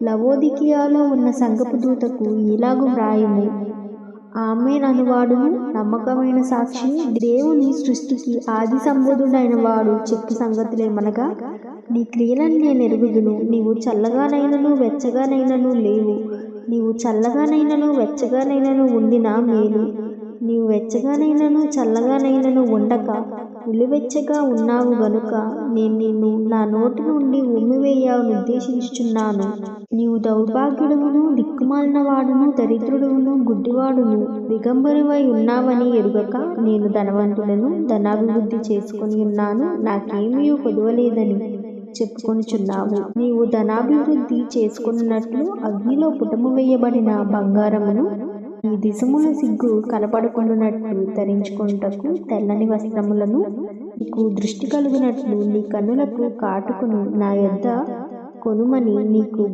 లవోదికియాలో ఉన్న సంఘపు దూతకు ఇలాగు వ్రాయుము. ఆమేన్ అనువాడును, నమ్మకమైన సాక్షి, దేవుని సృష్టికి ఆది సంబోధుడైన వాడు చెప్పు సంగతులేమనగా, నీ క్రియలను నేను ఎరుగుదును. నీవు చల్లగానైనను వెచ్చగానైనను లేవు. నీవు చల్లగానైనను వెచ్చగానైనను ఉండినా మేలు. నీవు వెచ్చగానైనను చల్లగానైనను ఉండక నిలువెచ్చగా ఉన్నావు గనుక నేను నిన్ను నా నోటి నుండి ఉమ్మివేయనుద్దేశించుచున్నాను. నీవు దౌర్భాగ్యుడును, దిక్కుమాలిన వాడును, దరిద్రుడును, గుడ్డివాడును, దిగంబరివై ఉన్నావని ఎరుగక నేను ధనవంతుడను, ధనాభివృద్ధి చేసుకొని ఉన్నాను, నాకేమీ కొదువలేదని చెప్పుకొనుచున్నావు. నీవు ధనాభివృద్ధి చేసుకున్నట్లు అగ్నిలో పుటము వేయబడిన బంగారమును, నీ దిశముల సిగ్గు కనపడకుండానట్లు ధరించుకొనుటకు తెల్లని వస్త్రములను, నీకు దృష్టి కలుగునట్లు నీ కన్నులకు కాటుకను నా యొద్ద కొనుమని నీకు